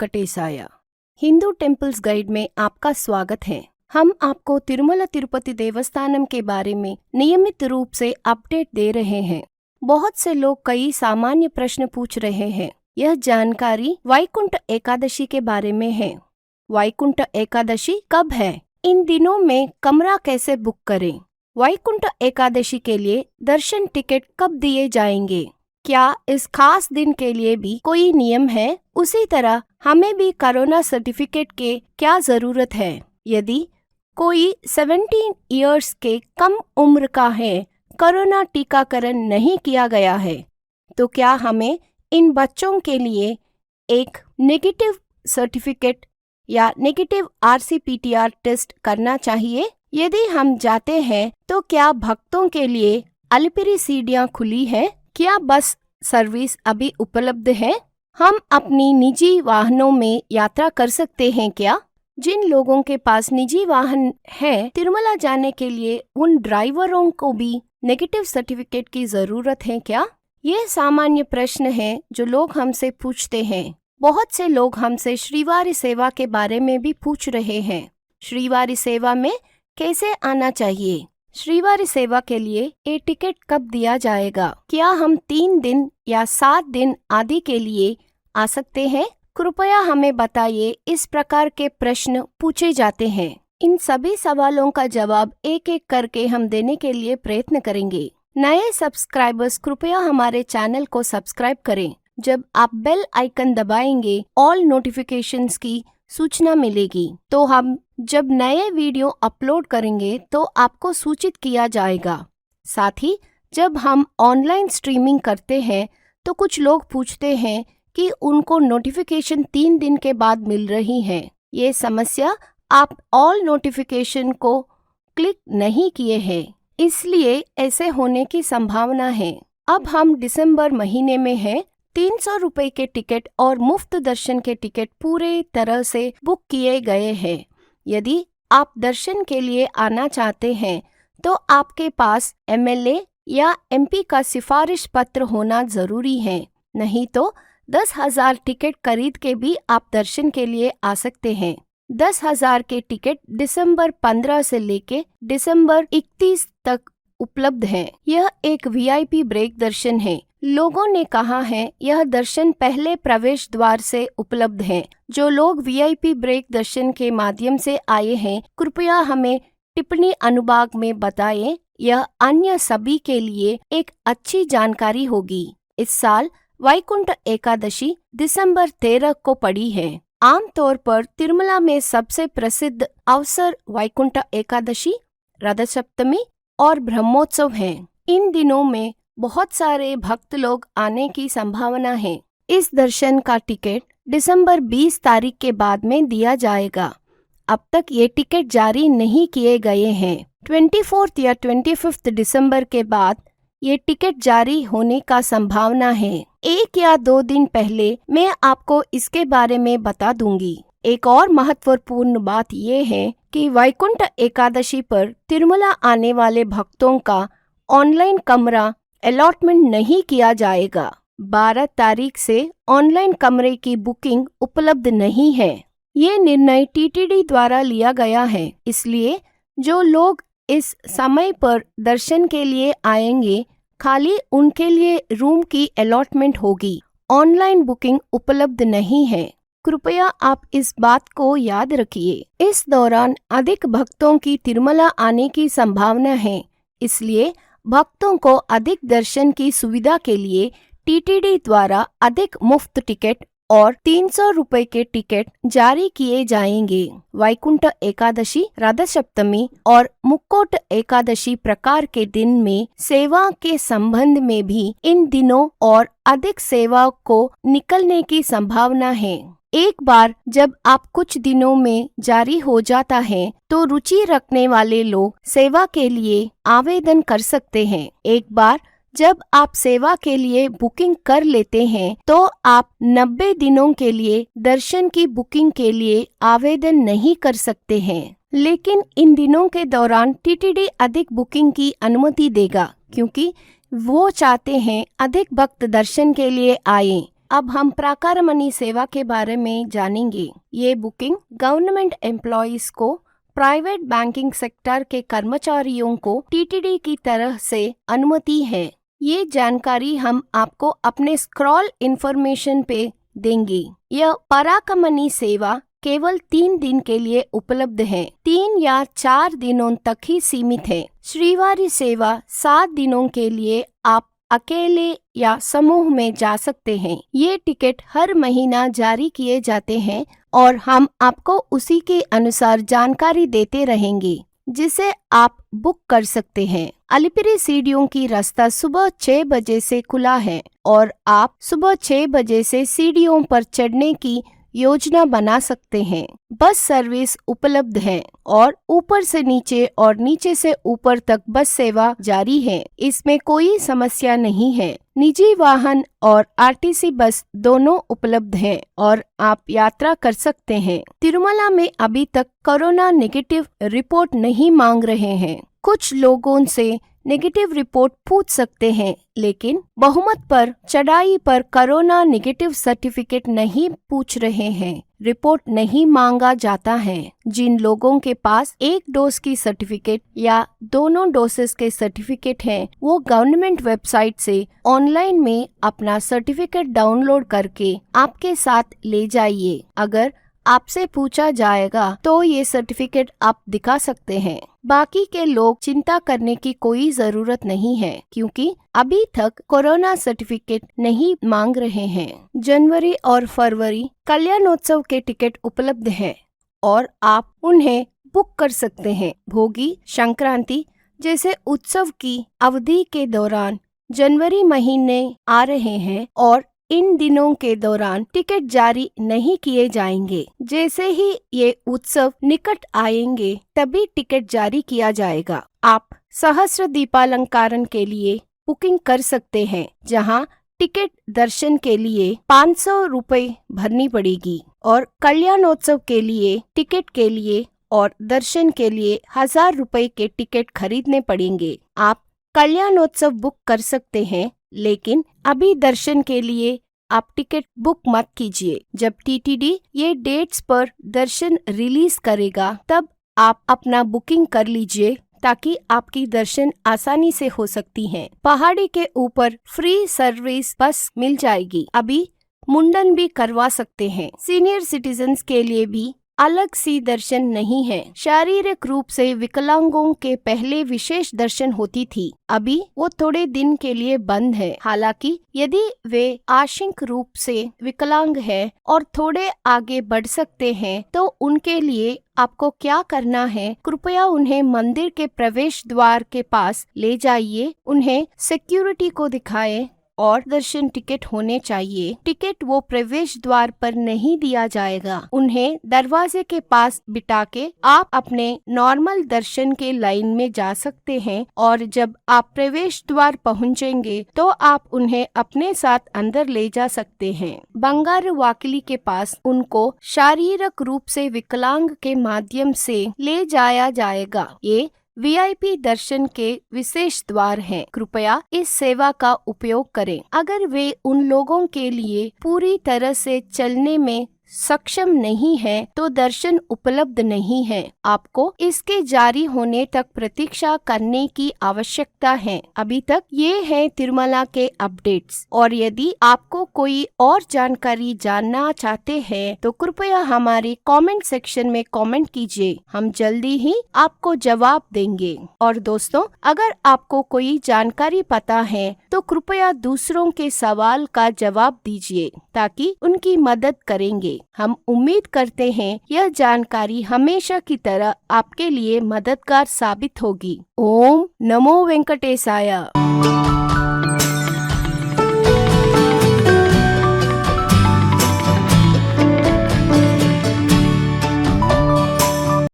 वेंकटेशाय। Hindu temples guide में आपका स्वागत है। हम आपको तिरुमला तिरुपति देवस्थानम के बारे में नियमित रूप से अपडेट दे रहे हैं। बहुत से लोग कई सामान्य प्रश्न पूछ रहे हैं। यह जानकारी वैकुंठ एकादशी के बारे में है। वैकुंठ एकादशी कब है? इन दिनों में कमरा कैसे बुक करें? वैकुंठ एकादशी के लिए दर्शन टिकट कब दिए जाएंगे? क्या इस खास दिन के लिए भी कोई नियम है? उसी तरह हमें भी कोरोना सर्टिफिकेट के क्या जरूरत है? यदि कोई 17 इयर्स के कम उम्र का है, कोरोना टीकाकरण नहीं किया गया है, तो क्या हमें इन बच्चों के लिए एक नेगेटिव सर्टिफिकेट या नेगेटिव RC-PCR टेस्ट करना चाहिए? यदि हम जाते हैं तो क्या भक्तों के लिए अलिपिरी सीढ़ियां खुली हैं? क्या बस सर्विस अभी उपलब्ध है? हम अपनी निजी वाहनों में यात्रा कर सकते हैं क्या? जिन लोगों के पास निजी वाहन है, तिरुमला जाने के लिए उन ड्राइवरों को भी नेगेटिव सर्टिफिकेट की जरूरत है क्या? ये सामान्य प्रश्न है जो लोग हमसे पूछते हैं। बहुत से लोग हमसे श्रीवारी सेवा के बारे में भी पूछ रहे हैं। श्रीवारी सेवा में कैसे आना चाहिए? श्रीवारी सेवा के लिए ये टिकट कब दिया जाएगा? क्या हम 3 दिन या 7 दिन आदि के लिए आ सकते हैं? कृपया हमें बताइए। इस प्रकार के प्रश्न पूछे जाते हैं। इन सभी सवालों का जवाब एक एक करके हम देने के लिए प्रयत्न करेंगे। नए सब्सक्राइबर्स कृपया हमारे चैनल को सब्सक्राइब करें। जब आप बेल आइकन दबाएंगे, ऑल नोटिफिकेशंस की सूचना मिलेगी, तो हम जब नए वीडियो अपलोड करेंगे तो आपको सूचित किया जाएगा। साथ ही जब हम ऑनलाइन स्ट्रीमिंग करते हैं तो कुछ लोग पूछते हैं कि उनको नोटिफिकेशन 3 दिन के बाद मिल रही है। ये समस्या आप ऑल नोटिफिकेशन को क्लिक नहीं किए हैं, इसलिए ऐसे होने की संभावना है। अब हम दिसंबर महीने में हैं। 300 रुपए के टिकट और मुफ्त दर्शन के टिकट पूरे तरह से बुक किए गए हैं। यदि आप दर्शन के लिए आना चाहते हैं तो आपके पास MLA या MP का सिफारिश पत्र होना जरूरी है। नहीं तो 10,000 टिकट खरीद के भी आप दर्शन के लिए आ सकते हैं। 10,000 के टिकट दिसंबर 15 से लेके दिसंबर 31 तक उपलब्ध है। यह एक VIP ब्रेक दर्शन है। लोगों ने कहा है यह दर्शन पहले प्रवेश द्वार से उपलब्ध है। जो लोग VIP ब्रेक दर्शन के माध्यम से आए हैं, कृपया हमें टिप्पणी अनुभाग में बताएं। यह अन्य सभी के लिए एक अच्छी जानकारी होगी। इस साल वैकुंठ एकादशी दिसंबर 13 को पड़ी है। आमतौर पर तिरुमला में सबसे प्रसिद्ध अवसर वैकुंठ एकादशी, रथ सप्तमी और ब्रह्मोत्सव हैं। इन दिनों में बहुत सारे भक्त लोग आने की संभावना है। इस दर्शन का टिकट दिसंबर 20 तारीख के बाद में दिया जाएगा। अब तक ये टिकट जारी नहीं किए गए हैं। 24 या 25 दिसंबर के बाद ये टिकट जारी होने का संभावना है। 1 या 2 दिन पहले मैं आपको इसके बारे में बता दूंगी। एक और महत्वपूर्ण बात ये है कि वैकुंठ एकादशी पर तिरुमला आने वाले भक्तों का ऑनलाइन कमरा अलॉटमेंट नहीं किया जाएगा। 12 तारीख से ऑनलाइन कमरे की बुकिंग उपलब्ध नहीं है। ये निर्णय TTD द्वारा लिया गया है, इसलिए जो लोग इस समय पर दर्शन के लिए आएंगे, खाली उनके लिए रूम की अलॉटमेंट होगी। ऑनलाइन बुकिंग उपलब्ध नहीं है। कृपया आप इस बात को याद रखिए। इस दौरान अधिक भक्तों की तिरुमला आने की संभावना है, इसलिए भक्तों को अधिक दर्शन की सुविधा के लिए TTD द्वारा अधिक मुफ्त टिकट और 300 रुपए के टिकट जारी किए जाएंगे। वैकुंठ एकादशी, रथ सप्तमी और मुक्कोट एकादशी प्रकार के दिन में सेवा के संबंध में भी इन दिनों और अधिक सेवा को निकलने की संभावना है। एक बार जब आप कुछ दिनों में जारी हो जाता है तो रुचि रखने वाले लोग सेवा के लिए आवेदन कर सकते हैं। एक बार जब आप सेवा के लिए बुकिंग कर लेते हैं तो आप 90 दिनों के लिए दर्शन की बुकिंग के लिए आवेदन नहीं कर सकते हैं। लेकिन इन दिनों के दौरान TTD अधिक बुकिंग की अनुमति देगा, क्योंकि वो चाहते हैं अधिक भक्त दर्शन के लिए आए। अब हम प्राकार मनी सेवा के बारे में जानेंगे। ये बुकिंग गवर्नमेंट एम्प्लॉइज को प्राइवेट बैंकिंग सेक्टर के कर्मचारियों को टीटीडी की तरह से अनुमति है। ये जानकारी हम आपको अपने स्क्रॉल इन्फॉर्मेशन पे देंगे। यह प्राकार मनी सेवा केवल 3 दिन के लिए उपलब्ध है। 3 या 4 दिनों तक ही सीमित है। श्रीवारी सेवा 7 दिनों के लिए आप अकेले या समूह में जा सकते हैं। ये टिकट हर महीना जारी किए जाते हैं और हम आपको उसी के अनुसार जानकारी देते रहेंगे जिसे आप बुक कर सकते हैं। अलिपिरी सीढ़ियों की रास्ता सुबह 6 बजे से खुला है और आप सुबह 6 बजे से सीढ़ियों पर चढ़ने की योजना बना सकते हैं। बस सर्विस उपलब्ध है और ऊपर से नीचे और नीचे से ऊपर तक बस सेवा जारी है। इसमें कोई समस्या नहीं है। निजी वाहन और आरटीसी बस दोनों उपलब्ध हैं और आप यात्रा कर सकते हैं। तिरुमला में अभी तक कोरोना नेगेटिव रिपोर्ट नहीं मांग रहे हैं। कुछ लोगों से नेगेटिव रिपोर्ट पूछ सकते हैं, लेकिन बहुमत पर चढ़ाई पर कोरोना नेगेटिव सर्टिफिकेट नहीं पूछ रहे हैं। रिपोर्ट नहीं मांगा जाता है। जिन लोगों के पास 1 डोज की सर्टिफिकेट या दोनों डोसेस के सर्टिफिकेट हैं, वो गवर्नमेंट वेबसाइट से ऑनलाइन में अपना सर्टिफिकेट डाउनलोड करके आपके साथ ले जाइए। अगर आपसे पूछा जाएगा तो ये सर्टिफिकेट आप दिखा सकते हैं। बाकी के लोग चिंता करने की कोई जरूरत नहीं है, क्योंकि अभी तक कोरोना सर्टिफिकेट नहीं मांग रहे हैं। जनवरी और फरवरी कल्याणोत्सव के टिकट उपलब्ध हैं और आप उन्हें बुक कर सकते हैं। भोगी, संक्रांति जैसे उत्सव की अवधि के दौरान जनवरी महीने आ रहे हैं और इन दिनों के दौरान टिकट जारी नहीं किए जाएंगे। जैसे ही ये उत्सव निकट आएंगे तभी टिकट जारी किया जाएगा। आप सहस्त्र दीपालंकारन के लिए बुकिंग कर सकते हैं, जहां टिकट दर्शन के लिए 500 रुपए भरनी पड़ेगी और कल्याणोत्सव के लिए टिकट के लिए और दर्शन के लिए 1000 रुपए के टिकट खरीदने पड़ेंगे। आप कल्याणोत्सव बुक कर सकते हैं, लेकिन अभी दर्शन के लिए आप टिकट बुक मत कीजिए। जब टीटीडी ये डेट्स पर दर्शन रिलीज करेगा तब आप अपना बुकिंग कर लीजिए, ताकि आपकी दर्शन आसानी से हो सकती हैं। पहाड़ी के ऊपर फ्री सर्विस बस मिल जाएगी। अभी मुंडन भी करवा सकते हैं। सीनियर सिटीजन्स के लिए भी अलग सी दर्शन नहीं है। शारीरिक रूप से विकलांगों के पहले विशेष दर्शन होती थी, अभी वो थोड़े दिन के लिए बंद है। हालांकि यदि वे आंशिक रूप से विकलांग है और थोड़े आगे बढ़ सकते हैं, तो उनके लिए आपको क्या करना है, कृपया उन्हें मंदिर के प्रवेश द्वार के पास ले जाइए, उन्हें सिक्योरिटी को दिखाएं और दर्शन टिकट होने चाहिए। टिकट वो प्रवेश द्वार पर नहीं दिया जाएगा। उन्हें दरवाजे के पास बिठा के आप अपने नॉर्मल दर्शन के लाइन में जा सकते हैं और जब आप प्रवेश द्वार पहुंचेंगे तो आप उन्हें अपने साथ अंदर ले जा सकते हैं। बंगारू वाकिली के पास उनको शारीरिक रूप से विकलांग के माध्यम से ले जाया जाएगा। ये वीआईपी दर्शन के विशेष द्वार हैं। कृपया इस सेवा का उपयोग करें। अगर वे उन लोगों के लिए पूरी तरह से चलने में सक्षम नहीं है तो दर्शन उपलब्ध नहीं है। आपको इसके जारी होने तक प्रतीक्षा करने की आवश्यकता है। अभी तक ये है तिरुमला के अपडेट्स, और यदि आपको कोई और जानकारी जानना चाहते हैं तो कृपया हमारे कमेंट सेक्शन में कमेंट कीजिए, हम जल्दी ही आपको जवाब देंगे। और दोस्तों, अगर आपको कोई जानकारी पता है तो कृपया दूसरों के सवाल का जवाब दीजिए ताकि उनकी मदद करेंगे। हम उम्मीद करते हैं यह जानकारी हमेशा की तरह आपके लिए मददगार साबित होगी। ओम नमो वेंकटेशाय।